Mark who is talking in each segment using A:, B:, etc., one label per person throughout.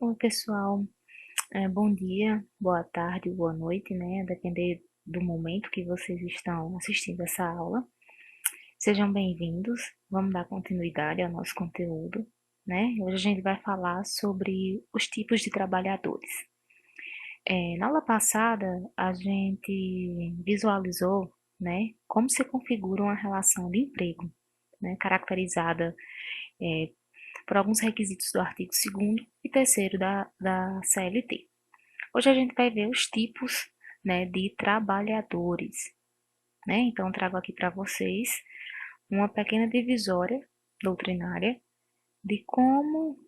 A: Oi, pessoal. Bom dia, boa tarde, boa noite, né? A depender do momento que vocês estão assistindo essa aula. Sejam bem-vindos. Vamos dar continuidade ao nosso conteúdo, né? Hoje a gente vai falar sobre os tipos de trabalhadores. Na aula passada, a gente visualizou, né, como se configura uma relação de emprego, né, caracterizada por alguns requisitos do artigo 2º e 3º da CLT. Hoje a gente vai ver os tipos, né, de trabalhadores, né? Então, eu trago aqui para vocês uma pequena divisória doutrinária de como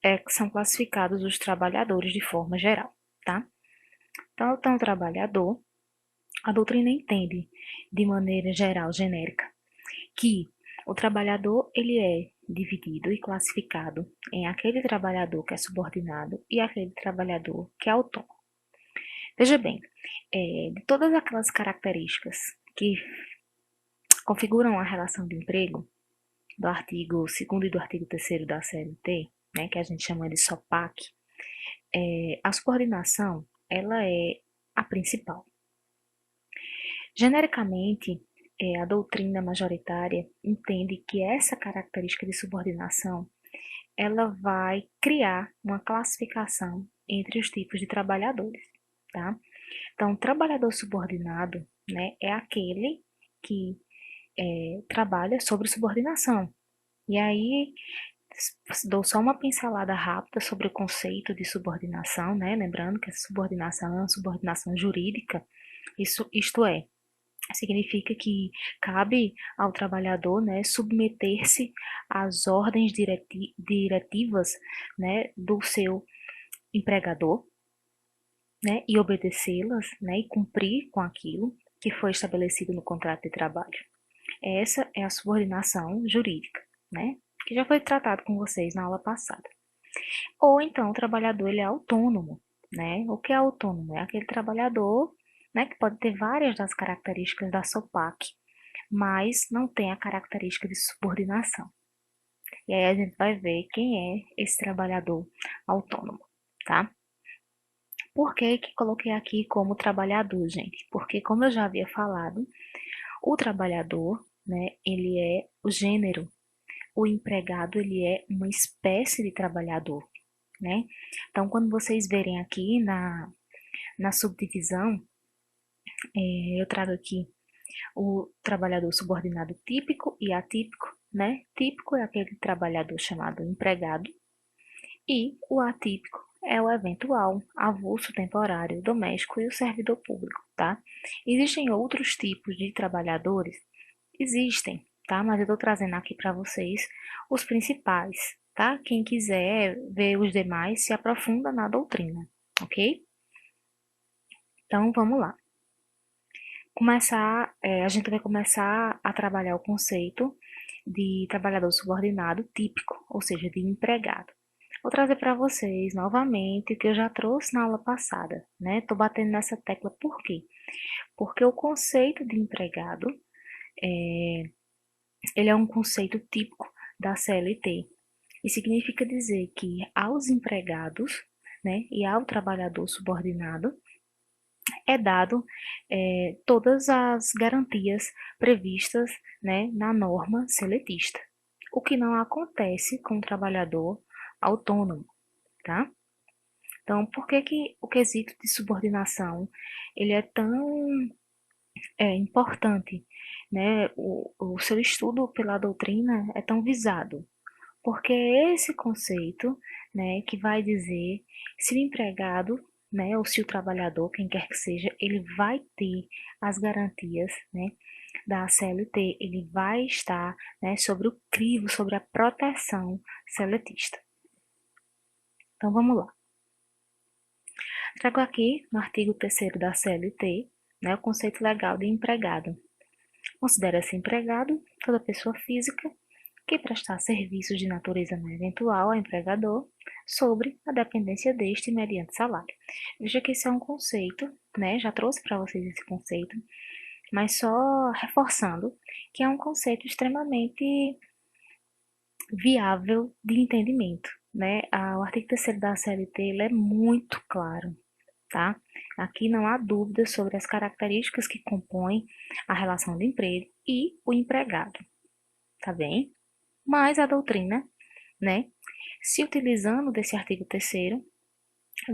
A: que são classificados os trabalhadores de forma geral, tá? Então, o trabalhador, a doutrina entende de maneira geral, genérica, que o trabalhador ele é dividido e classificado em aquele trabalhador que é subordinado e aquele trabalhador que é autônomo. Veja bem, de todas aquelas características que configuram a relação de emprego do artigo 2º e do artigo 3º da CLT, né, que a gente chama de SOPAC, a subordinação ela é a principal. Genericamente, a doutrina majoritária entende que essa característica de subordinação ela vai criar uma classificação entre os tipos de trabalhadores, tá? Então, o trabalhador subordinado, né, é aquele que trabalha sobre subordinação. E aí, dou só uma pincelada rápida sobre o conceito de subordinação, né? Lembrando que essa subordinação é uma subordinação jurídica, isto é, significa que cabe ao trabalhador, né, submeter-se às ordens diretivas, né, do seu empregador, né, e obedecê-las, né, e cumprir com aquilo que foi estabelecido no contrato de trabalho. Essa é a subordinação jurídica, né, que já foi tratado com vocês na aula passada. Ou então o trabalhador ele é autônomo, né? O que é autônomo? É aquele trabalhador, né, que pode ter várias das características da SOPAC, mas não tem a característica de subordinação. E aí a gente vai ver quem é esse trabalhador autônomo, tá? Por que que coloquei aqui como trabalhador, gente? Porque, como eu já havia falado, o trabalhador, né, ele é o gênero, o empregado, ele é uma espécie de trabalhador, né? Então, quando vocês verem aqui na subdivisão, eu trago aqui o trabalhador subordinado típico e atípico, né? Típico é aquele trabalhador chamado empregado e o atípico é o eventual, avulso, temporário, doméstico e o servidor público, tá? Existem outros tipos de trabalhadores? Existem, tá? Mas eu estou trazendo aqui para vocês os principais, tá? Quem quiser ver os demais se aprofunda na doutrina, ok? Então vamos lá. A gente vai começar a trabalhar o conceito de trabalhador subordinado típico, ou seja, de empregado. Vou trazer para vocês novamente o que eu já trouxe na aula passada, né? Estou batendo nessa tecla por quê? Porque o conceito de empregado, ele é um conceito típico da CLT e significa dizer que aos empregados, né, e ao trabalhador subordinado é dado todas as garantias previstas, né, na norma seletista, o que não acontece com o trabalhador autônomo, tá? Então, por que que o quesito de subordinação ele é tão importante, né? O seu estudo pela doutrina é tão visado, porque é esse conceito, né, que vai dizer se o empregado, né, ou se o trabalhador, quem quer que seja, ele vai ter as garantias, né, da CLT, ele vai estar, né, sobre o crivo, sobre a proteção seletista. Então vamos lá. Trago aqui no artigo 3º da CLT, né, o conceito legal de empregado. Considera-se empregado toda pessoa física que prestar serviços de natureza não eventual ao empregador sobre a dependência deste mediante salário. Veja que esse é um conceito, né? Já trouxe para vocês esse conceito, mas só reforçando que é um conceito extremamente viável de entendimento, né, o artigo 3º da CLT ele é muito claro, tá? Aqui não há dúvida sobre as características que compõem a relação de emprego e o empregado, tá bem? Mas a doutrina, né, se utilizando desse artigo 3º,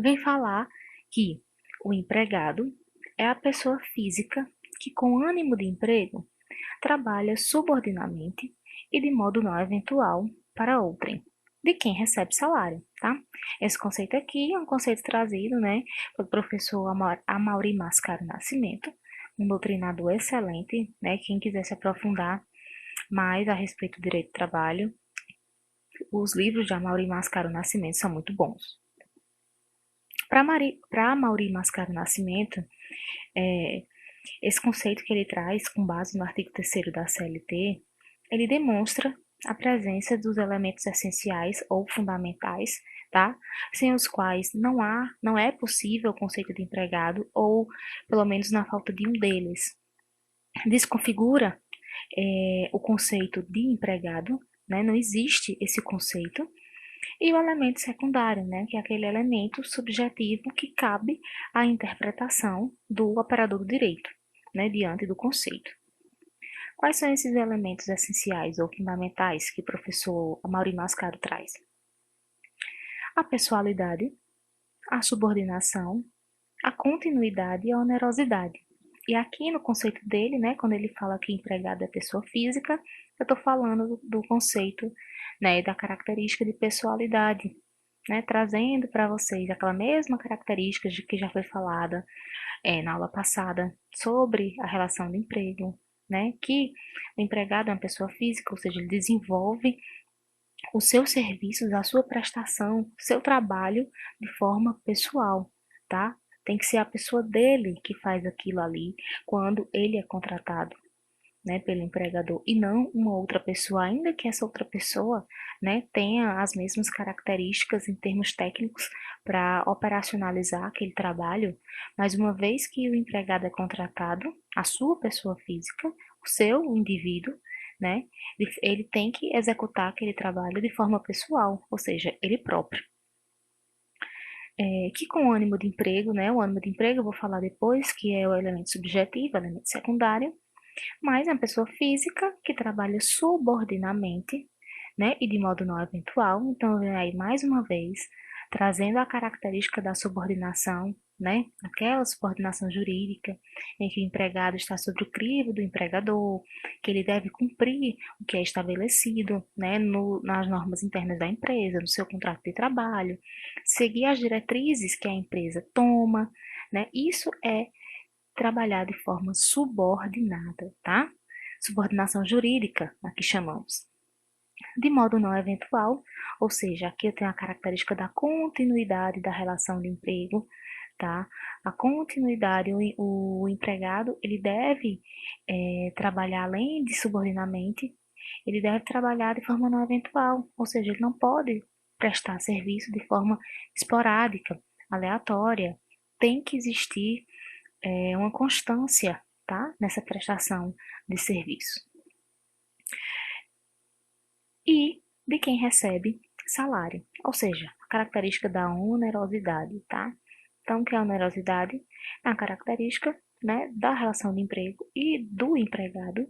A: vem falar que o empregado é a pessoa física que, com ânimo de emprego, trabalha subordinadamente e de modo não eventual para outrem, de quem recebe salário, tá? Esse conceito aqui é um conceito trazido, né, pelo professor Amaury Mascaro Nascimento, um doutrinador excelente, né? Quem quiser se aprofundar mais a respeito do direito do trabalho, os livros de Amaury Mascaro Nascimento são muito bons. Para Amaury Mascaro Nascimento, esse conceito que ele traz, com base no artigo 3º da CLT, ele demonstra a presença dos elementos essenciais ou fundamentais, tá? Sem os quais não é possível o conceito de empregado, ou pelo menos na falta de um deles. Desconfigura o conceito de empregado, né? Não existe esse conceito. E o elemento secundário, né, que é aquele elemento subjetivo que cabe à interpretação do operador do direito, né, diante do conceito. Quais são esses elementos essenciais ou fundamentais que o professor Amaury Mascaro traz? A pessoalidade, a subordinação, a continuidade e a onerosidade. E aqui no conceito dele, né, quando ele fala que empregado é pessoa física, eu estou falando do conceito, né, da característica de pessoalidade, né, trazendo para vocês aquela mesma característica de que já foi falada na aula passada sobre a relação de emprego, né, que o empregado é uma pessoa física, ou seja, ele desenvolve os seus serviços, a sua prestação, o seu trabalho de forma pessoal, tá? Tem que ser a pessoa dele que faz aquilo ali quando ele é contratado, né, pelo empregador e não uma outra pessoa, ainda que essa outra pessoa, né, tenha as mesmas características em termos técnicos para operacionalizar aquele trabalho, mas uma vez que o empregado é contratado, a sua pessoa física, o seu indivíduo, né, ele tem que executar aquele trabalho de forma pessoal, ou seja, ele próprio. Que com o ânimo de emprego, né, o ânimo de emprego eu vou falar depois, que é o elemento subjetivo, o elemento secundário, mas é uma pessoa física que trabalha subordinadamente, né, e de modo não eventual. Então, vem aí mais uma vez trazendo a característica da subordinação, né, aquela subordinação jurídica em que o empregado está sob o crivo do empregador, que ele deve cumprir o que é estabelecido, né, nas normas internas da empresa, no seu contrato de trabalho, seguir as diretrizes que a empresa toma, né, isso é trabalhar de forma subordinada, tá? Subordinação jurídica, aqui chamamos. De modo não eventual, ou seja, aqui eu tenho a característica da continuidade da relação de emprego, tá? A continuidade, o empregado, ele deve trabalhar além de subordinadamente, ele deve trabalhar de forma não eventual, ou seja, ele não pode prestar serviço de forma esporádica, aleatória. Tem que existir uma constância, tá? Nessa prestação de serviço. E de quem recebe salário, ou seja, a característica da onerosidade, tá? Então, o que é a onerosidade? É a característica, né, da relação de emprego e do empregado,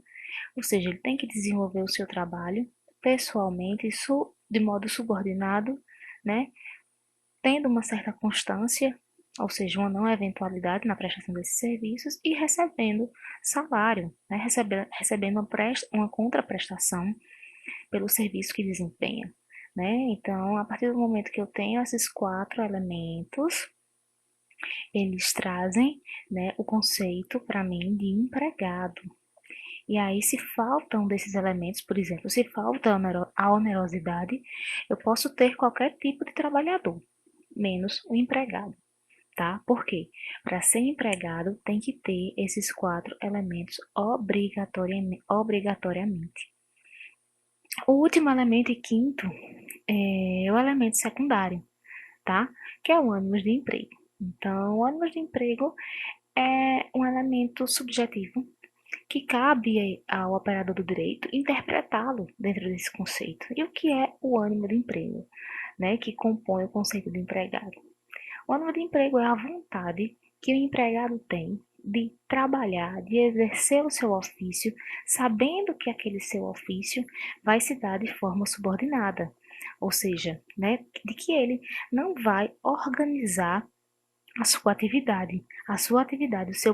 A: ou seja, ele tem que desenvolver o seu trabalho pessoalmente, de modo subordinado, né, tendo uma certa constância, ou seja, uma não eventualidade na prestação desses serviços e recebendo salário, né, recebendo uma contraprestação pelo serviço que desempenha. Né? Então, a partir do momento que eu tenho esses 4 elementos, eles trazem, né, o conceito para mim de empregado. E aí, se faltam desses elementos, por exemplo, se falta a onerosidade, eu posso ter qualquer tipo de trabalhador, menos o empregado, tá? Por quê? Para ser empregado, tem que ter esses 4 elementos obrigatoriamente. O último elemento e quinto é o elemento secundário, tá? Que é o ânimos de emprego. Então, o ânimos de emprego é um elemento subjetivo que cabe ao operador do direito interpretá-lo dentro desse conceito. E o que é o ânimo de emprego? né, que compõe o conceito de empregado. O ânimo de emprego é a vontade que o empregado tem de trabalhar, de exercer o seu ofício, sabendo que aquele seu ofício vai se dar de forma subordinada, ou seja, né, de que ele não vai organizar o seu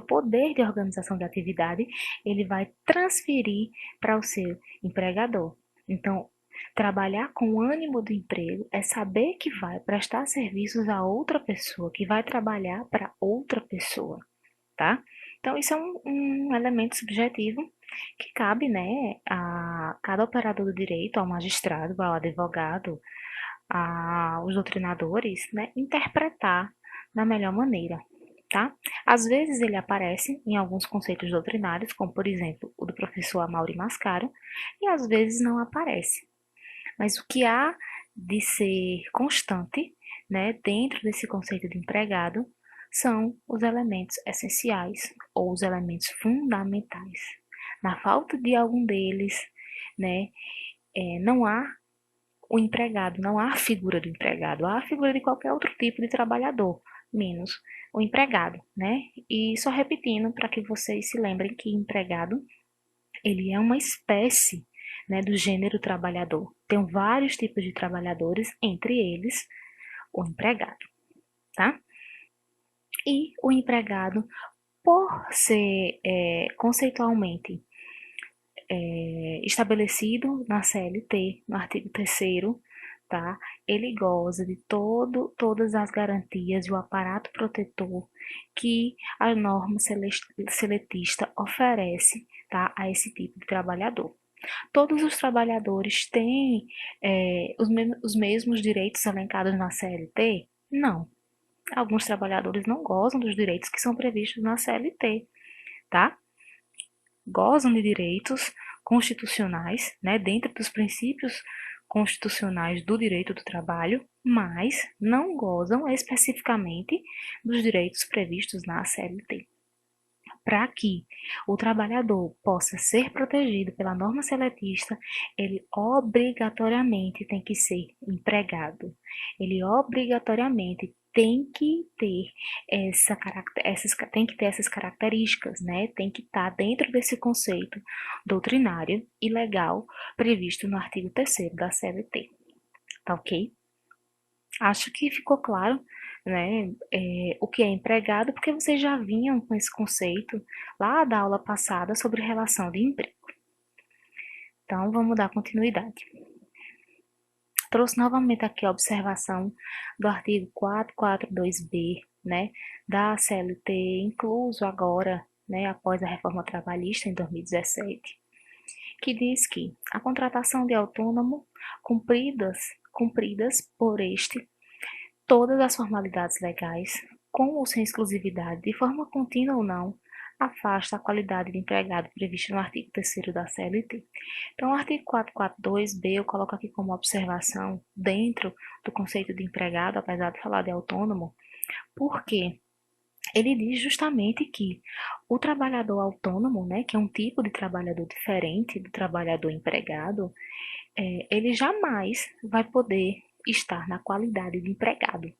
A: poder de organização da atividade, ele vai transferir para o seu empregador. Então, trabalhar com o ânimo do emprego é saber que vai prestar serviços a outra pessoa, que vai trabalhar para outra pessoa, tá? Então, isso é um elemento subjetivo que cabe, né, a cada operador do direito, ao magistrado, ao advogado, aos doutrinadores, né, interpretar da melhor maneira, tá? Às vezes ele aparece em alguns conceitos doutrinários, como por exemplo o do professor Amaury Mascaro, e às vezes não aparece. Mas o que há de ser constante, né, dentro desse conceito de empregado, são os elementos essenciais ou os elementos fundamentais. Na falta de algum deles, né, não há o empregado, não há a figura do empregado, há a figura de qualquer outro tipo de trabalhador, menos o empregado, né? E só repetindo para que vocês se lembrem que empregado, ele é uma espécie, né, do gênero trabalhador. Tem vários tipos de trabalhadores, entre eles o empregado, tá? E o empregado, por ser conceitualmente estabelecido na CLT, no artigo 3º, tá? Ele goza de todas as garantias e o aparato protetor que a norma seletista oferece, tá? A esse tipo de trabalhador. Todos os trabalhadores têm os mesmos direitos elencados na CLT? Não. Alguns trabalhadores não gozam dos direitos que são previstos na CLT, tá? Gozam de direitos constitucionais, né, dentro dos princípios constitucionais do direito do trabalho, mas não gozam especificamente dos direitos previstos na CLT. Para que o trabalhador possa ser protegido pela norma seletista, ele obrigatoriamente tem que ser empregado. Ele obrigatoriamente tem que ter essas características, né? Tem que estar dentro desse conceito doutrinário e legal previsto no artigo 3º da CLT. Tá ok? Acho que ficou claro, né, o que é empregado, porque vocês já vinham com esse conceito lá da aula passada sobre relação de emprego. Então, vamos dar continuidade. Trouxe novamente aqui a observação do artigo 442b, né, da CLT, incluso agora, né, após a reforma trabalhista em 2017, que diz que a contratação de autônomo cumpridas por este todas as formalidades legais, com ou sem exclusividade, de forma contínua ou não, afasta a qualidade de empregado prevista no artigo 3º da CLT. Então, o artigo 442b eu coloco aqui como observação dentro do conceito de empregado, apesar de falar de autônomo, porque ele diz justamente que o trabalhador autônomo, né, que é um tipo de trabalhador diferente do trabalhador empregado, ele jamais vai poder estar na qualidade de empregado.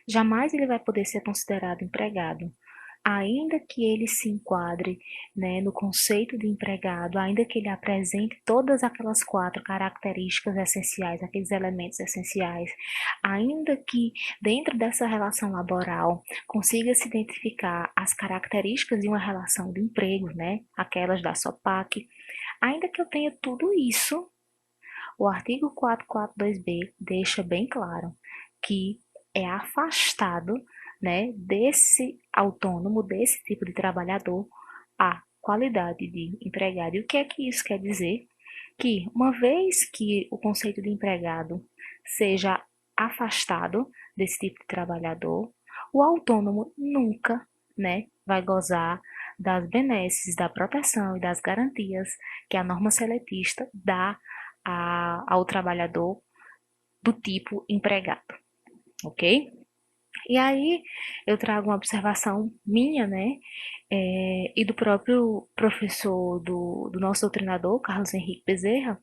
A: Jamais ele vai poder ser considerado empregado, ainda que ele se enquadre, né, no conceito de empregado, ainda que ele apresente todas aquelas 4 características essenciais, aqueles elementos essenciais, ainda que dentro dessa relação laboral consiga se identificar as características de uma relação de emprego, né, aquelas da SOPAC, ainda que eu tenha tudo isso, o artigo 442b deixa bem claro que é afastado, né, desse autônomo, desse tipo de trabalhador, a qualidade de empregado. E o que é que isso quer dizer? Que uma vez que o conceito de empregado seja afastado desse tipo de trabalhador, o autônomo nunca, né, vai gozar das benesses, da proteção e das garantias que a norma seletista dá ao trabalhador do tipo empregado, ok? E aí eu trago uma observação minha, né, e do próprio professor do nosso doutrinador, Carlos Henrique Bezerra,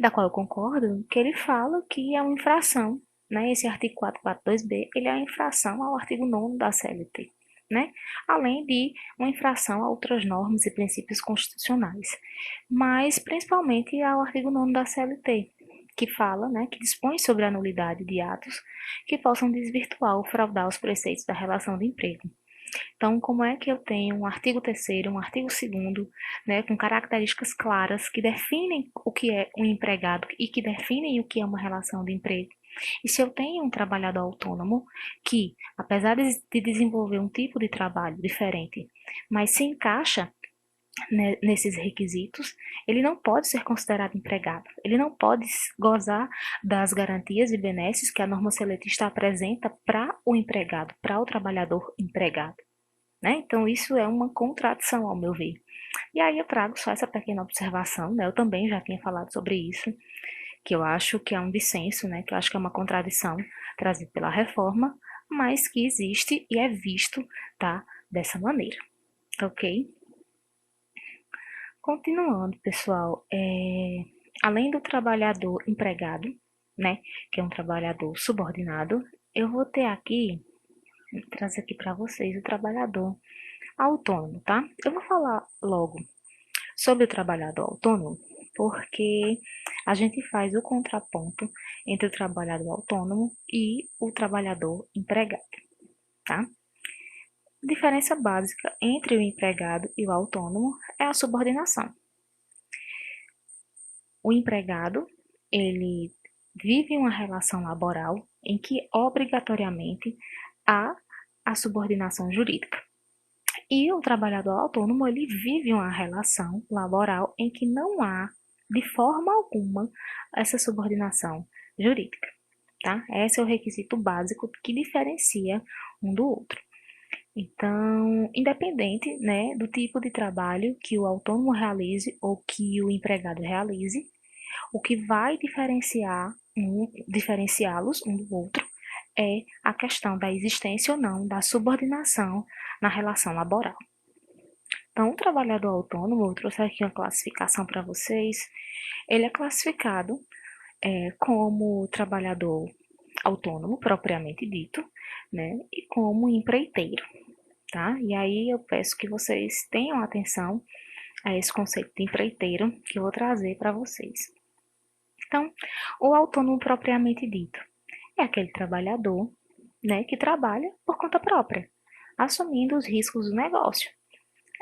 A: da qual eu concordo, que ele fala que é uma infração, né? Esse artigo 442B, ele é uma infração ao artigo 9º da CLT, né? Além de uma infração a outras normas e princípios constitucionais, mas principalmente ao artigo 9º da CLT, que fala, né, que dispõe sobre a nulidade de atos que possam desvirtuar ou fraudar os preceitos da relação de emprego. Então, como é que eu tenho um artigo 3º, um artigo 2º, né, com características claras que definem o que é um empregado e que definem o que é uma relação de emprego? E se eu tenho um trabalhador autônomo que, apesar de desenvolver um tipo de trabalho diferente, mas se encaixa nesses requisitos, ele não pode ser considerado empregado, ele não pode gozar das garantias e benesses que a norma seletista apresenta para o empregado, para o trabalhador empregado, né? Então, isso é uma contradição, ao meu ver. E aí eu trago só essa pequena observação, né? Eu também já tinha falado sobre isso, que eu acho que é um dissenso, né? Que eu acho que é uma contradição trazida pela reforma, mas que existe e é visto, tá? Dessa maneira, ok? Continuando, pessoal, além do trabalhador empregado, né? Que é um trabalhador subordinado, eu vou ter aqui, trazer aqui para vocês o trabalhador autônomo, tá? Eu vou falar logo sobre o trabalhador autônomo, porque a gente faz o contraponto entre o trabalhador autônomo e o trabalhador empregado, tá? A diferença básica entre o empregado e o autônomo é a subordinação. O empregado, ele vive uma relação laboral em que obrigatoriamente há a subordinação jurídica. E o trabalhador autônomo, ele vive uma relação laboral em que não há, de forma alguma, essa subordinação jurídica, tá? Esse é o requisito básico que diferencia um do outro. Então, independente, né, do tipo de trabalho que o autônomo realize ou que o empregado realize, o que vai diferenciá-los um do outro é a questão da existência ou não da subordinação na relação laboral. Então, o trabalhador autônomo, eu trouxe aqui uma classificação para vocês, ele é classificado como trabalhador autônomo, propriamente dito, né, e como empreiteiro, tá? E aí eu peço que vocês tenham atenção a esse conceito de empreiteiro que eu vou trazer para vocês. Então, o autônomo propriamente dito é aquele trabalhador, né, que trabalha por conta própria, assumindo os riscos do negócio.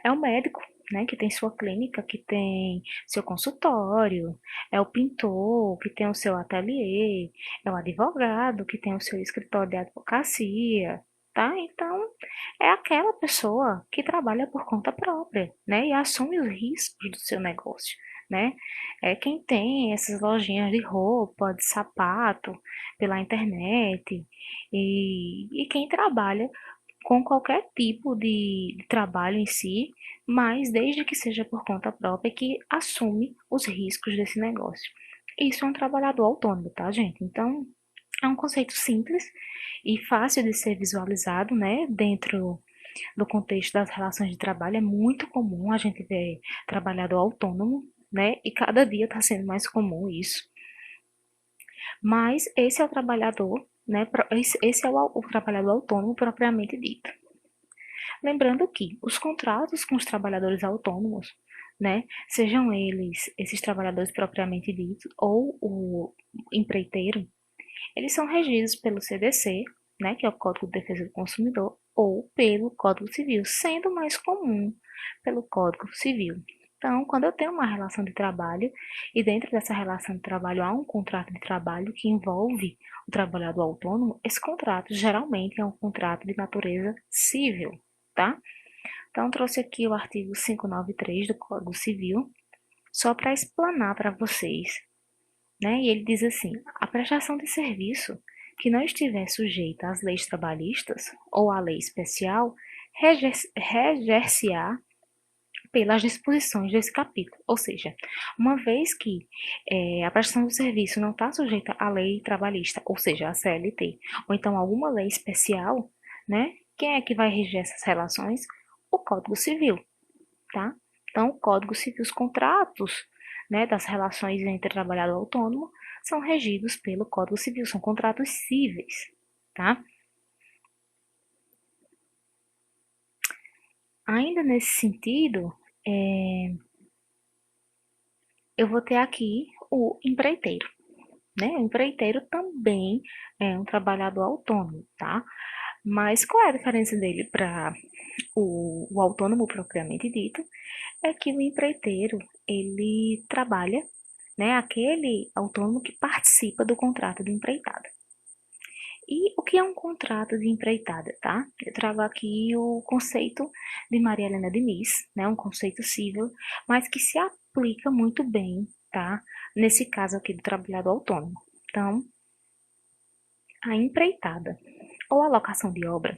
A: É o médico, né, que tem sua clínica, que tem seu consultório, é o pintor, que tem o seu ateliê, é o advogado, que tem o seu escritório de advocacia, tá? Então, é aquela pessoa que trabalha por conta própria, né, e assume os riscos do seu negócio, né? É quem tem essas lojinhas de roupa, de sapato pela internet e quem trabalha com qualquer tipo de trabalho em si, mas desde que seja por conta própria, que assume os riscos desse negócio. Isso é um trabalhador autônomo, tá, gente? Então, é um conceito simples e fácil de ser visualizado, né, dentro do contexto das relações de trabalho. É muito comum a gente ver trabalhador autônomo, né, e cada dia está sendo mais comum isso. Mas esse é o trabalhador, né, esse é o trabalhador autônomo propriamente dito. Lembrando que os contratos com os trabalhadores autônomos, né, sejam eles esses trabalhadores propriamente ditos ou o empreiteiro, eles são regidos pelo CDC, né, que é o Código de Defesa do Consumidor, ou pelo Código Civil, sendo mais comum pelo Código Civil. Então, quando eu tenho uma relação de trabalho e dentro dessa relação de trabalho há um contrato de trabalho que envolve o trabalhador autônomo, esse contrato geralmente é um contrato de natureza civil, tá? Então, trouxe aqui o artigo 593 do Código Civil, só para explanar para vocês, né? E ele diz assim: a prestação de serviço que não estiver sujeita às leis trabalhistas ou à lei especial reger-se-á pelas disposições desse capítulo. Ou seja, uma vez que a prestação do serviço não está sujeita à lei trabalhista, ou seja, à CLT, ou então alguma lei especial, né? Quem é que vai reger essas relações? O Código Civil, tá? Então, o Código Civil, os contratos, né, das relações entre trabalhador autônomo são regidos pelo Código Civil, são contratos cíveis, tá? Ainda nesse sentido, eu vou ter aqui o empreiteiro, né? O empreiteiro também é um trabalhador autônomo, tá? Mas qual é a diferença dele para o autônomo propriamente dito? É que o empreiteiro, ele trabalha, né? Aquele autônomo que participa do contrato de empreitada. E o que é um contrato de empreitada, tá? Eu trago aqui o conceito de Maria Helena Diniz, né? Um conceito civil, mas que se aplica muito bem, tá? Nesse caso aqui do trabalhador autônomo. Então, a empreitada ou a locação de obra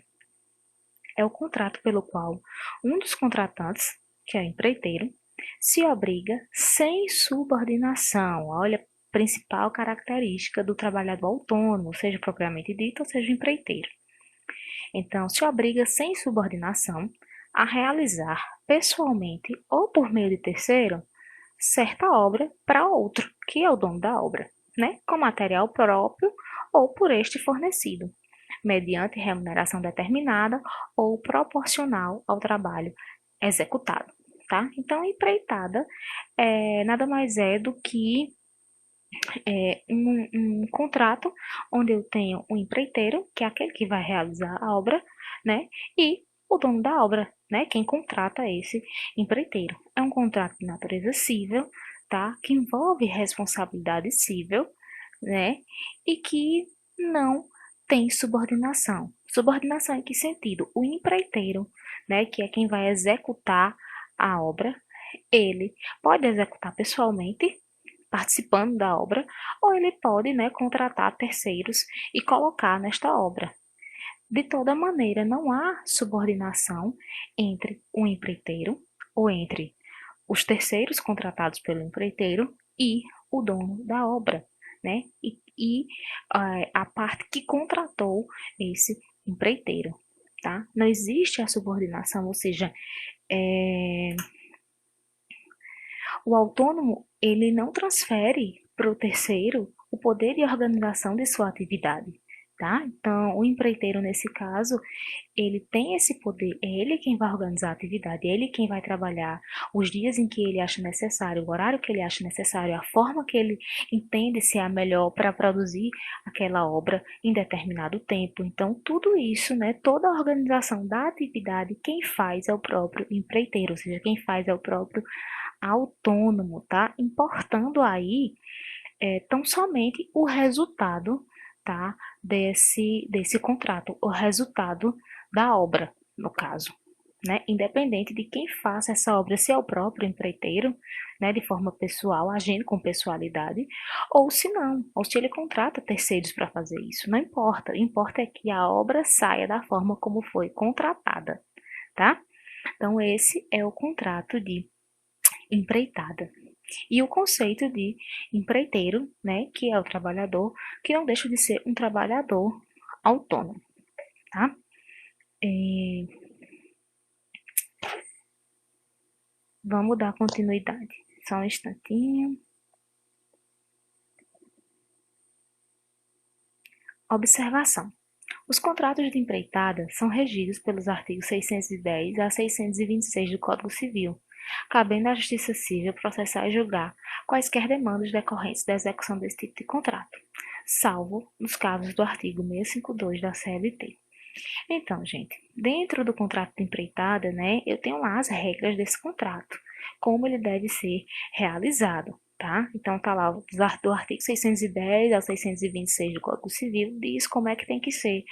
A: é o contrato pelo qual um dos contratantes, que é o empreiteiro, se obriga sem subordinação. Olha, a principal característica do trabalhador autônomo, seja propriamente dito ou seja empreiteiro. Então, se obriga sem subordinação a realizar pessoalmente ou por meio de terceiro certa obra para outro, que é o dono da obra, né, com material próprio ou por este fornecido, mediante remuneração determinada ou proporcional ao trabalho executado, tá? Então, empreitada nada mais é do que um contrato onde eu tenho um empreiteiro, que é aquele que vai realizar a obra, né? E o dono da obra, né? Quem contrata esse empreiteiro. É um contrato de natureza civil, tá? Que envolve responsabilidade civil, né? E que não tem subordinação. Subordinação em que sentido? O empreiteiro, né? Que é quem vai executar a obra, ele pode executar pessoalmente participando da obra, ou ele pode, né, contratar terceiros e colocar nesta obra. De toda maneira, não há subordinação entre o empreiteiro ou entre os terceiros contratados pelo empreiteiro e o dono da obra, né? E a parte que contratou esse empreiteiro, tá? Não existe a subordinação, ou seja, é, o autônomo, ele não transfere para o terceiro o poder de organização de sua atividade, tá? Então, o empreiteiro, nesse caso, ele tem esse poder, é ele quem vai organizar a atividade, é ele quem vai trabalhar os dias em que ele acha necessário, o horário que ele acha necessário, a forma que ele entende ser a melhor para produzir aquela obra em determinado tempo. Então, tudo isso, né, toda a organização da atividade, quem faz é o próprio empreiteiro, ou seja, quem faz é o próprio autônomo, tá? Importando aí tão somente o resultado, tá? Desse contrato, o resultado da obra, no caso, né? Independente de quem faça essa obra, se é o próprio empreiteiro, né? De forma pessoal, agindo com pessoalidade, ou se não, ou se ele contrata terceiros para fazer isso, não importa. O importa é que a obra saia da forma como foi contratada, tá? Então, esse é o contrato de empreitada. E o conceito de empreiteiro, né, que é o trabalhador, que não deixa de ser um trabalhador autônomo, tá? E vamos dar continuidade. Só um instantinho. Observação. Os contratos de empreitada são regidos pelos artigos 610 a 626 do Código Civil, cabendo à Justiça Civil processar e julgar quaisquer demandas decorrentes da execução desse tipo de contrato, salvo nos casos do artigo 652 da CLT. Então, gente, dentro do contrato de empreitada, né, eu tenho lá as regras desse contrato, como ele deve ser realizado, tá? Então, tá lá do artigo 610 ao 626 do Código Civil, diz como é que tem que ser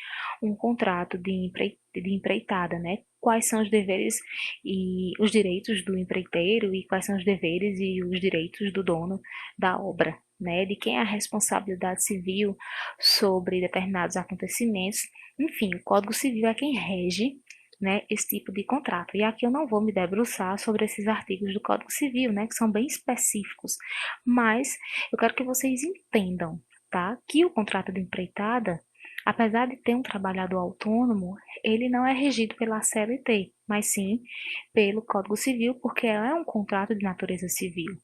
A: um contrato de empreitada, né? Quais são os deveres e os direitos do empreiteiro e quais são os deveres e os direitos do dono da obra, né? De quem é a responsabilidade civil sobre determinados acontecimentos. Enfim, o Código Civil é quem rege, né, esse tipo de contrato. E aqui eu não vou me debruçar sobre esses artigos do Código Civil, né, que são bem específicos, mas eu quero que vocês entendam, tá, que o contrato de empreitada, apesar de ter um trabalhador autônomo, ele não é regido pela CLT, mas sim pelo Código Civil, porque é um contrato de natureza civil,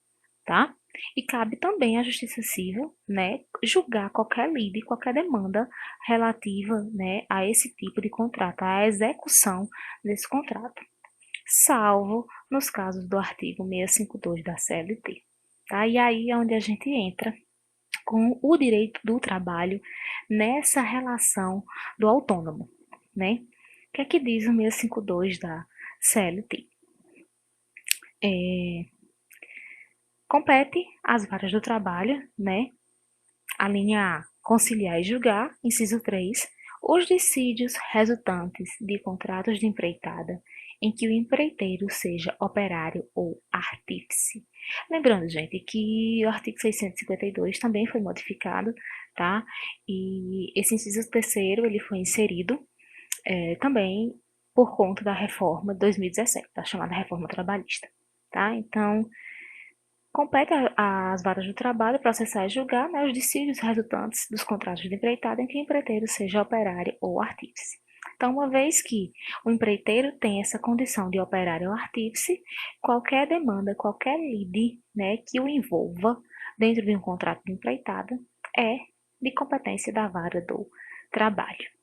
A: tá? E cabe também à Justiça Civil, né, julgar qualquer lide, qualquer demanda relativa, né, a esse tipo de contrato, à execução desse contrato, salvo nos casos do artigo 652 da CLT. Tá? E aí é onde a gente entra com o direito do trabalho nessa relação do autônomo, né? O que é que diz o 652 da CLT? Compete às varas do trabalho, né? A linha A, conciliar e julgar, inciso 3, os dissídios resultantes de contratos de empreitada em que o empreiteiro seja operário ou artífice. Lembrando, gente, que o artigo 652 também foi modificado, tá? E esse inciso terceiro, ele foi inserido também por conta da reforma de 2017, da chamada reforma trabalhista, tá? Então, compete às varas do trabalho processar e julgar, né, os dissídios resultantes dos contratos de empreitada em que o empreiteiro seja operário ou artífice. Então, uma vez que o empreiteiro tem essa condição de operário ou artífice, qualquer demanda, qualquer lide, né, que o envolva dentro de um contrato de empreitada é de competência da vara do trabalho.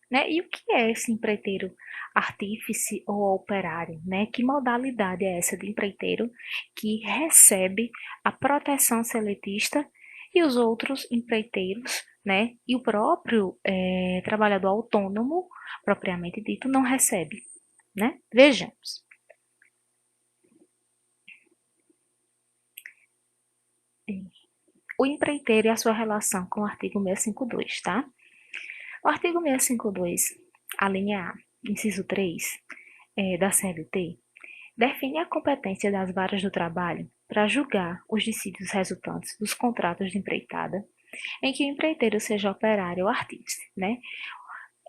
A: Né? E o que é esse empreiteiro artífice ou operário? Né? Que modalidade é essa de empreiteiro que recebe a proteção seletista e os outros empreiteiros, né? E o próprio trabalhador autônomo, propriamente dito, não recebe? Né? Vejamos. O empreiteiro e a sua relação com o artigo 652, tá? O artigo 652, a linha A, inciso 3, da CLT, define a competência das varas do trabalho para julgar os dissídios resultantes dos contratos de empreitada em que o empreiteiro seja operário ou artífice, né?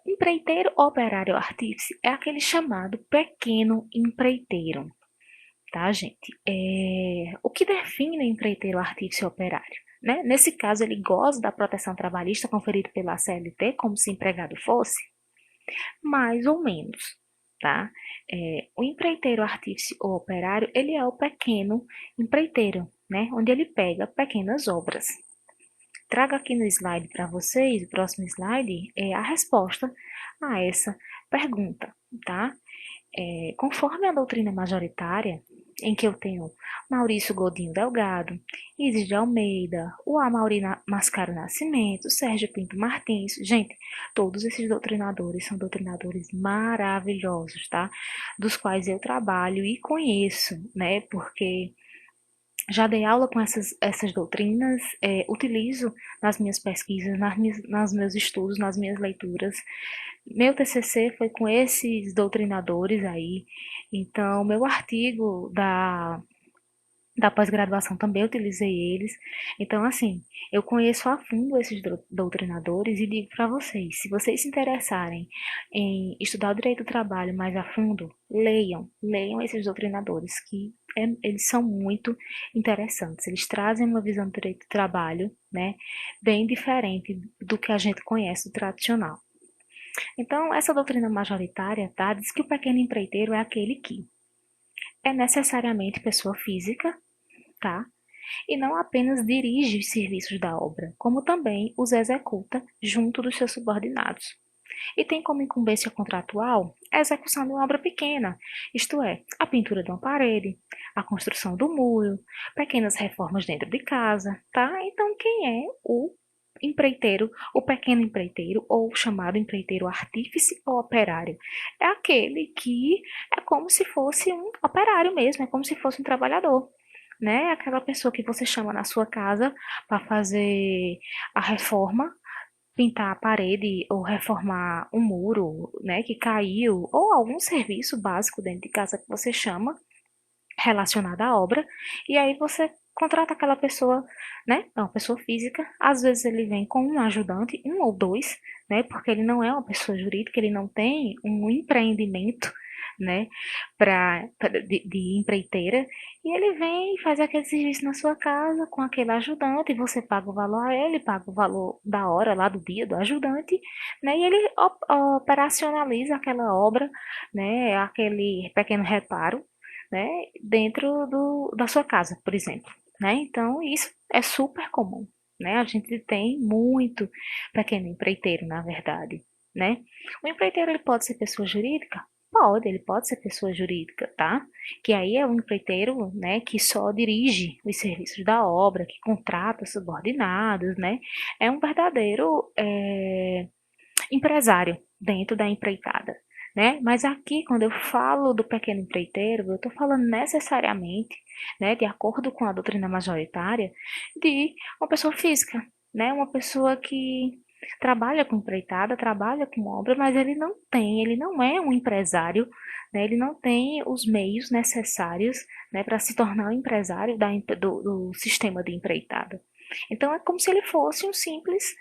A: Empreiteiro, operário ou artífice é aquele chamado pequeno empreiteiro, tá, gente? O que define o empreiteiro, artífice e operário? Né? Nesse caso, ele goza da proteção trabalhista conferida pela CLT, como se empregado fosse? Mais ou menos, tá? O empreiteiro artífice ou operário, ele é o pequeno empreiteiro, né? Onde ele pega pequenas obras. Trago aqui no slide para vocês, o próximo slide, é a resposta a essa pergunta, tá? Conforme a doutrina majoritária, em que eu tenho Maurício Godinho Delgado, Isis de Almeida, o Amaury Mascaro Nascimento, Sérgio Pinto Martins, gente, todos esses doutrinadores são doutrinadores maravilhosos, tá? Dos quais eu trabalho e conheço, né? Porque já dei aula com essas doutrinas, utilizo nas minhas pesquisas, nos meus estudos, nas minhas leituras. Meu TCC foi com esses doutrinadores aí. Então, meu artigo da pós-graduação também utilizei eles. Então, assim, eu conheço a fundo esses doutrinadores e digo para vocês, se vocês se interessarem em estudar o direito do trabalho mais a fundo, leiam esses doutrinadores, que eles são muito interessantes. Eles trazem uma visão do direito do trabalho, né, bem diferente do que a gente conhece do tradicional. Então, essa doutrina majoritária, tá, diz que o pequeno empreiteiro é aquele que é necessariamente pessoa física, tá? E não apenas dirige os serviços da obra, como também os executa junto dos seus subordinados. E tem como incumbência contratual a execução de uma obra pequena, isto é, a pintura de uma parede, a construção do muro, pequenas reformas dentro de casa, tá? Então, quem é o empreiteiro, o pequeno empreiteiro, ou chamado empreiteiro artífice ou operário? É aquele que é como se fosse um operário mesmo, é como se fosse um trabalhador, né? Aquela pessoa que você chama na sua casa para fazer a reforma, pintar a parede ou reformar um muro, né, que caiu, ou algum serviço básico dentro de casa que você chama relacionado à obra, e aí você contrata aquela pessoa, né, é uma pessoa física, às vezes ele vem com um ajudante, um ou dois, né, porque ele não é uma pessoa jurídica, ele não tem um empreendimento, né, de empreiteira, e ele vem e faz aquele serviço na sua casa com aquele ajudante, e você paga o valor a ele, paga o valor da hora lá do dia do ajudante, né, e ele operacionaliza aquela obra, né, aquele pequeno reparo, né, dentro da sua casa, por exemplo. né? Então, isso é super comum, né? A gente tem muito pequeno empreiteiro, na verdade, né? O empreiteiro, ele pode ser pessoa jurídica? Pode, ele pode ser pessoa jurídica, tá? Que aí é um empreiteiro, né, que só dirige os serviços da obra, que contrata subordinados, né? É um verdadeiro empresário dentro da empreitada, né? Mas aqui, quando eu falo do pequeno empreiteiro, eu estou falando necessariamente, né, de acordo com a doutrina majoritária, de uma pessoa física, né? Uma pessoa que trabalha com empreitada, trabalha com obra, mas ele não é um empresário, né? Ele não tem os meios necessários, né, para se tornar um empresário do sistema de empreitada. Então, é como se ele fosse um simples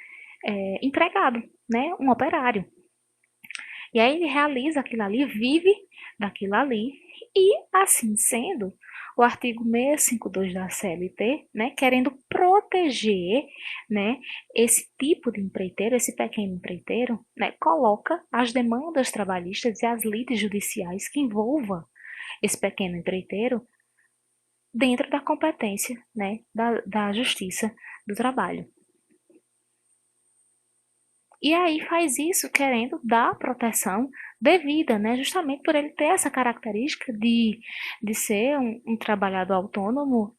A: empregado, né? Um operário. E aí ele realiza aquilo ali, vive daquilo ali, e assim sendo, o artigo 652 da CLT, né, querendo proteger, né, esse tipo de empreiteiro, esse pequeno empreiteiro, né, coloca as demandas trabalhistas e as lides judiciais que envolvam esse pequeno empreiteiro dentro da competência, né, da Justiça do Trabalho. E aí faz isso querendo dar proteção devida, né? Justamente por ele ter essa característica de ser um trabalhador autônomo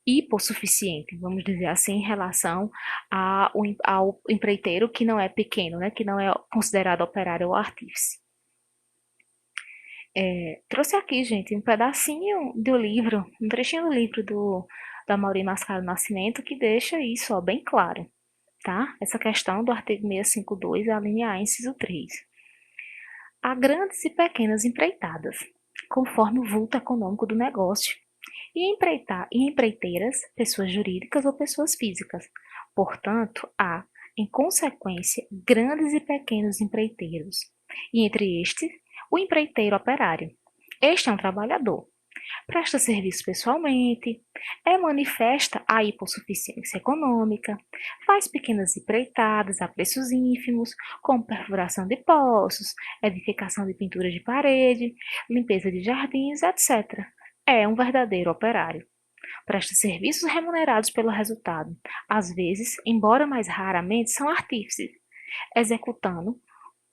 A: hipossuficiente, vamos dizer assim, em relação ao empreiteiro que não é pequeno, né? Que não é considerado operário ou artífice. Trouxe aqui, gente, um pedacinho do livro, um trechinho do livro da Maurício Mascaro Nascimento que deixa isso ó, bem claro, tá? Essa questão do artigo 652, a linha A, inciso 3. Há grandes e pequenas empreitadas, conforme o vulto econômico do negócio, e empreiteiras, pessoas jurídicas ou pessoas físicas. Portanto, há, em consequência, grandes e pequenos empreiteiros, e entre estes, o empreiteiro operário. Este é um trabalhador, presta serviço pessoalmente, é manifesta a hipossuficiência econômica, faz pequenas empreitadas a preços ínfimos, como perfuração de poços, edificação de pinturas de parede, limpeza de jardins, etc. É um verdadeiro operário. Presta serviços remunerados pelo resultado. Às vezes, embora mais raramente, são artífices, executando,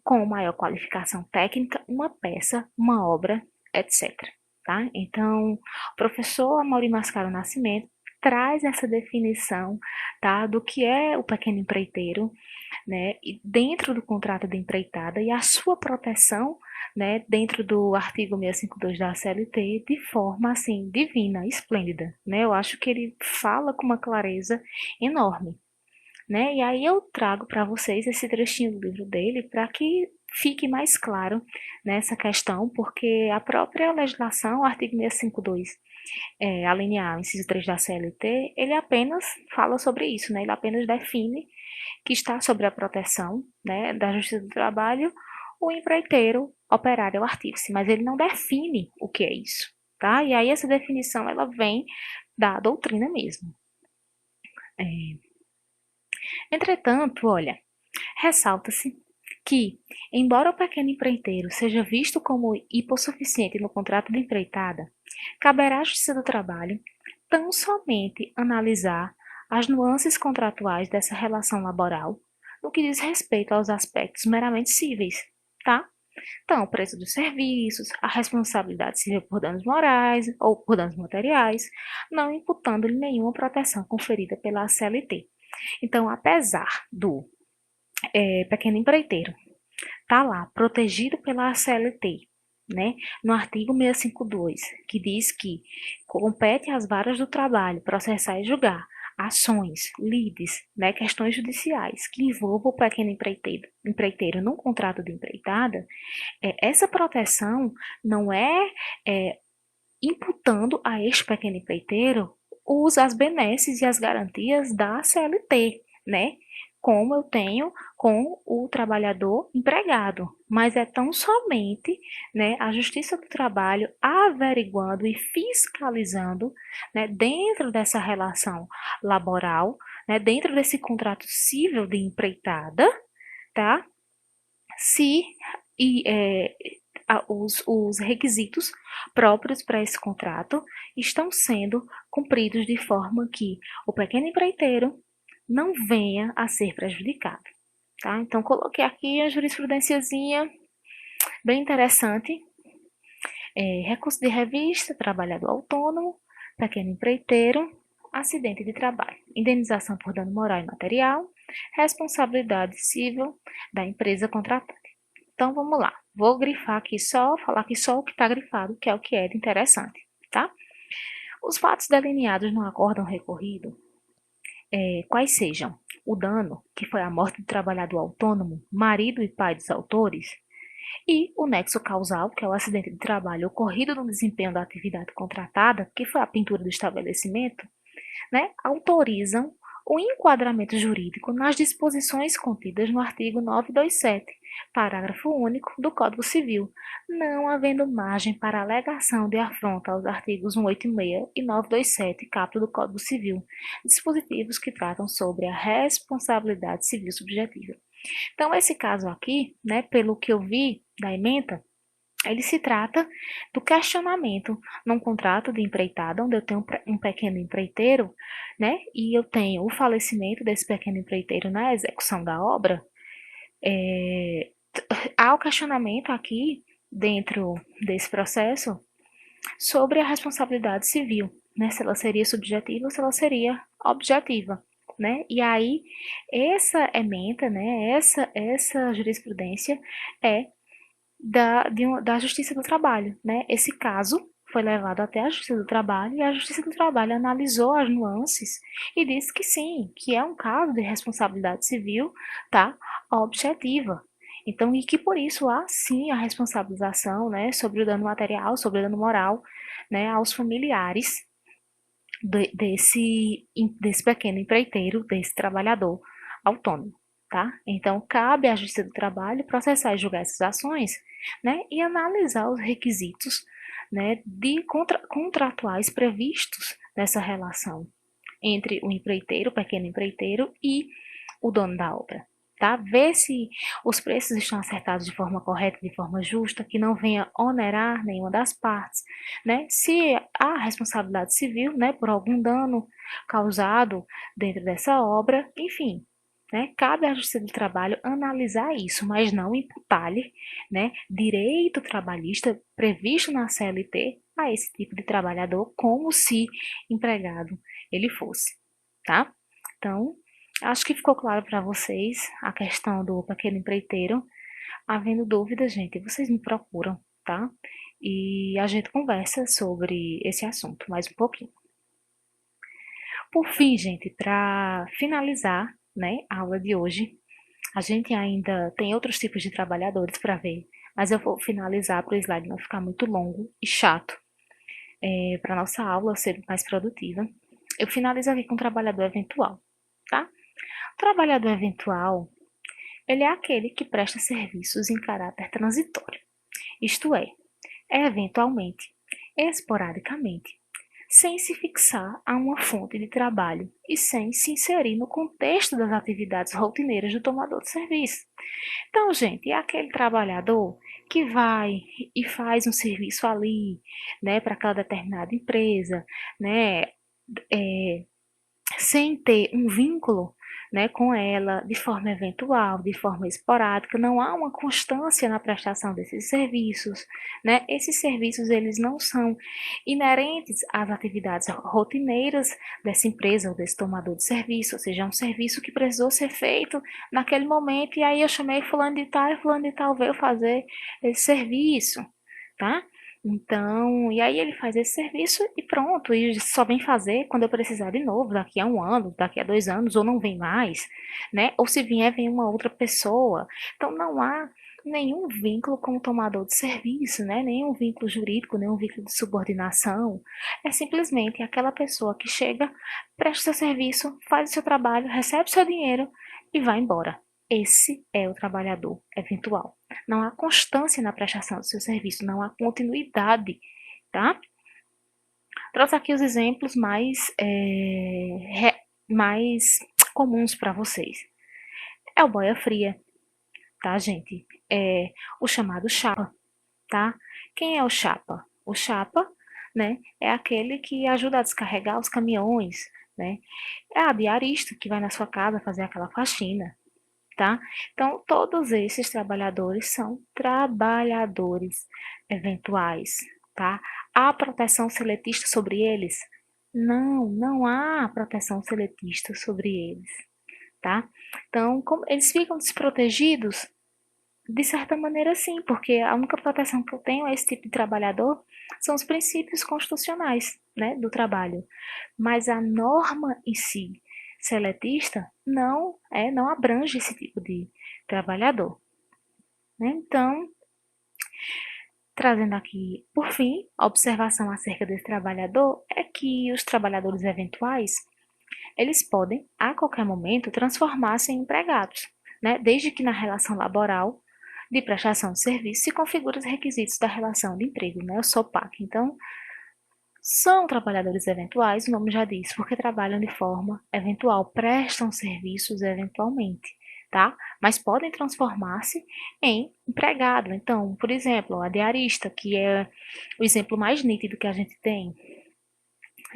A: com maior qualificação técnica, uma peça, uma obra, etc. Tá? Então, o professor Amaury Mascaro Nascimento traz essa definição, tá, do que é o pequeno empreiteiro, né, e dentro do contrato de empreitada e a sua proteção, né, dentro do artigo 652 da CLT, de forma assim divina, esplêndida, né? Eu acho que ele fala com uma clareza enorme, né? E aí eu trago para vocês esse trechinho do livro dele para que fique mais claro nessa questão, porque a própria legislação, o artigo 652, a linha A, inciso 3 da CLT, ele apenas fala sobre isso, né? Ele apenas define que está sobre a proteção, né, da Justiça do Trabalho o empreiteiro, operário ou artífice, mas ele não define o que é isso, tá? E aí essa definição ela vem da doutrina mesmo. Entretanto, olha, ressalta-se que, embora o pequeno empreiteiro seja visto como hipossuficiente no contrato de empreitada, caberá à Justiça do Trabalho tão somente analisar as nuances contratuais dessa relação laboral no que diz respeito aos aspectos meramente cíveis, tá? Então, o preço dos serviços, a responsabilidade civil por danos morais ou por danos materiais, não imputando-lhe nenhuma proteção conferida pela CLT. Então, apesar do pequeno empreiteiro tá lá, protegido pela CLT, né? No artigo 652, que diz que compete às varas do trabalho processar e julgar ações, lides, né, questões judiciais que envolvam o pequeno empreiteiro num contrato de empreitada, essa proteção não é imputando a este pequeno empreiteiro as benesses e as garantias da CLT, né? Como eu tenho com o trabalhador empregado, mas é tão somente, né, a Justiça do Trabalho averiguando e fiscalizando, né, dentro dessa relação laboral, né, dentro desse contrato civil de empreitada, tá? Se e, os requisitos próprios para esse contrato estão sendo cumpridos de forma que o pequeno empreiteiro não venha a ser prejudicado, tá? Então, coloquei aqui a jurisprudenciazinha bem interessante. Recurso de revista, trabalhador autônomo, pequeno empreiteiro, acidente de trabalho, indenização por dano moral e material, responsabilidade civil da empresa contratante. Então, vamos lá. Vou grifar aqui só, falar aqui só o que está grifado, que é o que é de interessante, tá? Os fatos delineados no acórdão recorrido, quais sejam o dano, que foi a morte do trabalhador autônomo, marido e pai dos autores, e o nexo causal, que é o acidente de trabalho ocorrido no desempenho da atividade contratada, que foi a pintura do estabelecimento, né, autorizam o enquadramento jurídico nas disposições contidas no artigo 927, parágrafo único do Código Civil, não havendo margem para alegação de afronta aos artigos 186 e 927, caput do Código Civil, dispositivos que tratam sobre a responsabilidade civil subjetiva. Então, esse caso aqui, né, pelo que eu vi da ementa, ele se trata do questionamento num contrato de empreitada, onde eu tenho um pequeno empreiteiro, né, e eu tenho o falecimento desse pequeno empreiteiro na execução da obra. Há o questionamento aqui, dentro desse processo, sobre a responsabilidade civil, né, se ela seria subjetiva ou se ela seria objetiva. Né? E aí, essa ementa, né, essa jurisprudência é da Justiça do Trabalho, né? Esse caso foi levado até a Justiça do Trabalho e a Justiça do Trabalho analisou as nuances e disse que sim, que é um caso de responsabilidade civil, tá? Objetiva. Então, e que por isso há sim a responsabilização, né, sobre o dano material, sobre o dano moral, né, aos familiares desse pequeno empreiteiro, desse trabalhador autônomo, tá? Então, cabe à Justiça do Trabalho processar e julgar essas ações, né, e analisar os requisitos, né, contratuais previstos nessa relação entre o empreiteiro, o pequeno empreiteiro e o dono da obra, tá? Ver se os preços estão acertados de forma correta, de forma justa, que não venha onerar nenhuma das partes, né? Se há responsabilidade civil, né, por algum dano causado dentro dessa obra, enfim, né? Cabe à Justiça do Trabalho analisar isso, mas não imputar-lhe, né, direito trabalhista previsto na CLT a esse tipo de trabalhador como se empregado ele fosse, tá? Então, acho que ficou claro para vocês a questão do pequeno empreiteiro. Havendo dúvidas, gente, vocês me procuram, tá? E a gente conversa sobre esse assunto mais um pouquinho. Por fim, gente, para finalizar, né, a aula de hoje, a gente ainda tem outros tipos de trabalhadores para ver, mas eu vou finalizar para o slide não ficar muito longo e chato, para a nossa aula ser mais produtiva. Eu finalizo aqui com o trabalhador eventual, tá? O trabalhador eventual, ele é aquele que presta serviços em caráter transitório, isto é eventualmente, esporadicamente, sem se fixar a uma fonte de trabalho e sem se inserir no contexto das atividades rotineiras do tomador de serviço. Então, gente, é aquele trabalhador que vai e faz um serviço ali, né, para aquela determinada empresa, né, sem ter um vínculo, né, com ela de forma eventual, de forma esporádica, não há uma constância na prestação desses serviços, né? Esses serviços eles não são inerentes às atividades rotineiras dessa empresa ou desse tomador de serviço, ou seja, é um serviço que precisou ser feito naquele momento e aí eu chamei fulano de tal e fulano de tal veio fazer esse serviço, tá? Então, e aí ele faz esse serviço e pronto, e só vem fazer quando eu precisar de novo, daqui a um ano, daqui a 2 anos, ou não vem mais, né? Ou se vier, vem uma outra pessoa. Então, não há nenhum vínculo com o tomador de serviço, né? Nenhum vínculo jurídico, nenhum vínculo de subordinação. É simplesmente aquela pessoa que chega, presta seu serviço, faz o seu trabalho, recebe seu dinheiro e vai embora. Esse é o trabalhador eventual. Não há constância na prestação do seu serviço, não há continuidade, tá? Trouxe aqui os exemplos mais comuns para vocês. É o boia fria, tá, gente? É o chamado chapa, tá? Quem é o chapa? O chapa, né, é aquele que ajuda a descarregar os caminhões, né? É a diarista que vai na sua casa fazer aquela faxina, tá? Então, todos esses trabalhadores são trabalhadores eventuais, tá? Há proteção seletista sobre eles? Não, não há proteção seletista sobre eles, tá? Então, como eles ficam desprotegidos? De certa maneira, sim, porque a única proteção que eu tenho a esse tipo de trabalhador são os princípios constitucionais, né, do trabalho. Mas a norma em si, seletista, não abrange esse tipo de trabalhador, né? Então, trazendo aqui, por fim, a observação acerca desse trabalhador é que os trabalhadores eventuais, eles podem, a qualquer momento, transformar-se em empregados, né? Desde que na relação laboral de prestação de serviço se configura os requisitos da relação de emprego, né? O SOPAC. Então, são trabalhadores eventuais, o nome já diz, porque trabalham de forma eventual, prestam serviços eventualmente, tá? Mas podem transformar-se em empregado. Então, por exemplo, a diarista, que é o exemplo mais nítido que a gente tem,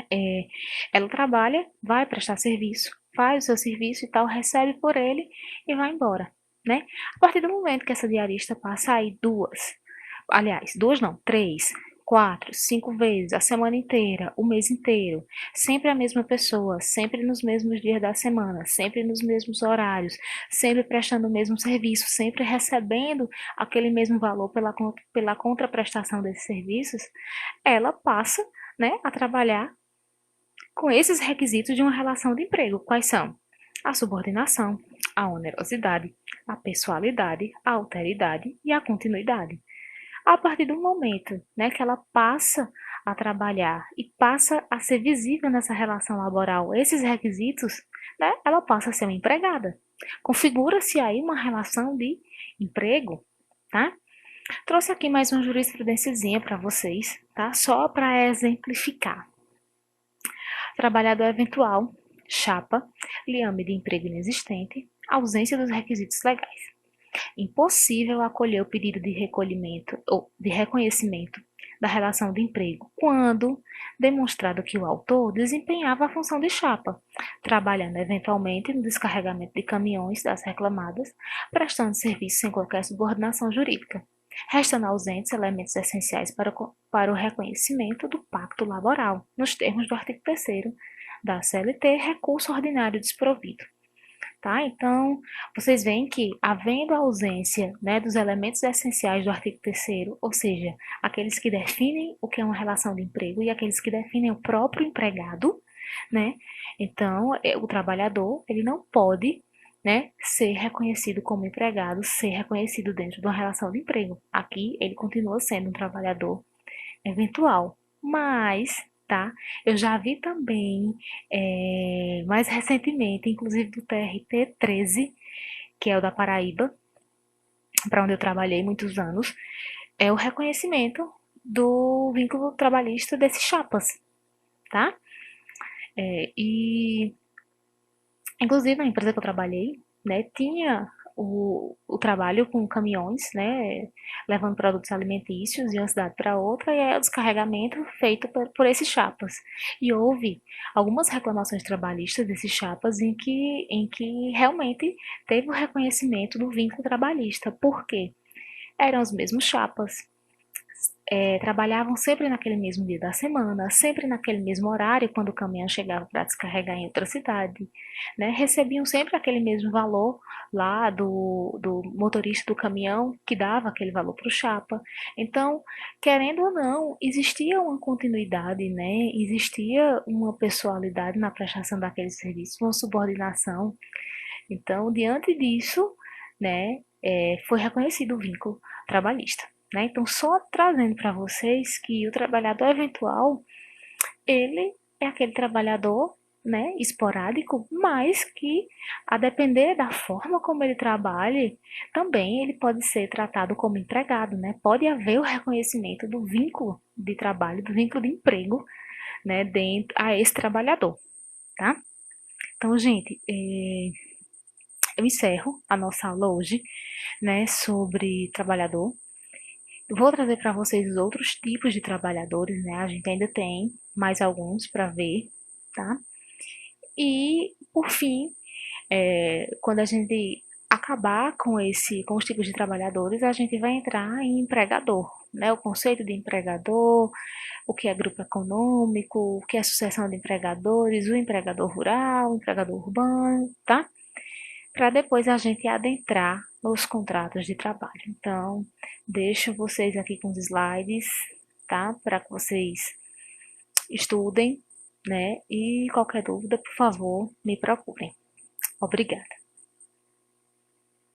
A: é, ela trabalha, vai prestar serviço, faz o seu serviço e tal, recebe por ele e vai embora, né? A partir do momento que essa diarista passa aí duas não, três, quatro, cinco vezes, a semana inteira, o mês inteiro, sempre a mesma pessoa, sempre nos mesmos dias da semana, sempre nos mesmos horários, sempre prestando o mesmo serviço, sempre recebendo aquele mesmo valor pela contraprestação desses serviços, ela passa, né, a trabalhar com esses requisitos de uma relação de emprego. Quais são? A subordinação, a onerosidade, a pessoalidade, a alteridade e a continuidade. A partir do momento, né, que ela passa a trabalhar e passa a ser visível nessa relação laboral, esses requisitos, né, ela passa a ser uma empregada. Configura-se aí uma relação de emprego, tá? Trouxe aqui mais uma jurisprudenciazinha para vocês, tá? Só para exemplificar. Trabalhador eventual, chapa, liame de emprego inexistente, ausência dos requisitos legais. Impossível acolher o pedido de recolhimento ou de reconhecimento da relação de emprego, quando demonstrado que o autor desempenhava a função de chapa, trabalhando eventualmente no descarregamento de caminhões das reclamadas, prestando serviço sem qualquer subordinação jurídica, restando ausentes elementos essenciais para o reconhecimento do pacto laboral, nos termos do artigo 3º da CLT, recurso ordinário desprovido. Tá? Então, vocês veem que, havendo a ausência, né, dos elementos essenciais do artigo 3º, ou seja, aqueles que definem o que é uma relação de emprego e aqueles que definem o próprio empregado, né, então, o trabalhador, ele não pode, né, ser reconhecido como empregado, ser reconhecido dentro de uma relação de emprego. Aqui, ele continua sendo um trabalhador eventual. Mas, tá? Eu já vi também, mais recentemente, inclusive do TRT 13, que é o da Paraíba, para onde eu trabalhei muitos anos, é o reconhecimento do vínculo trabalhista desses chapas, tá? E inclusive, na empresa que eu trabalhei, né, tinha o trabalho com caminhões, né, levando produtos alimentícios de uma cidade para outra, e é o descarregamento feito por esses chapas. E houve algumas reclamações trabalhistas desses chapas em que realmente teve o reconhecimento do vínculo trabalhista. Por quê? Eram os mesmos chapas, trabalhavam sempre naquele mesmo dia da semana, sempre naquele mesmo horário, quando o caminhão chegava para descarregar em outra cidade, né? Recebiam sempre aquele mesmo valor lá do motorista do caminhão, que dava aquele valor para o chapa. Então, querendo ou não, existia uma continuidade, né? Existia uma pessoalidade na prestação daquele serviço, uma subordinação. Então, diante disso, né, foi reconhecido o vínculo trabalhista. Né? Então, só trazendo para vocês que o trabalhador eventual, ele é aquele trabalhador, né, esporádico, mas que, a depender da forma como ele trabalhe, também ele pode ser tratado como empregado, né? Pode haver o reconhecimento do vínculo de trabalho, do vínculo de emprego, né, dentro a esse trabalhador, tá? Então, gente, eu encerro a nossa aula hoje, né, sobre trabalhador. Vou trazer para vocês os outros tipos de trabalhadores, né? A gente ainda tem mais alguns para ver, tá? E, por fim, quando a gente acabar com os tipos de trabalhadores, a gente vai entrar em empregador, né? O conceito de empregador, o que é grupo econômico, o que é sucessão de empregadores, o empregador rural, o empregador urbano, tá? Para depois a gente adentrar nos contratos de trabalho. Então, deixo vocês aqui com os slides, tá? Para que vocês estudem, né? E qualquer dúvida, por favor, me procurem. Obrigada.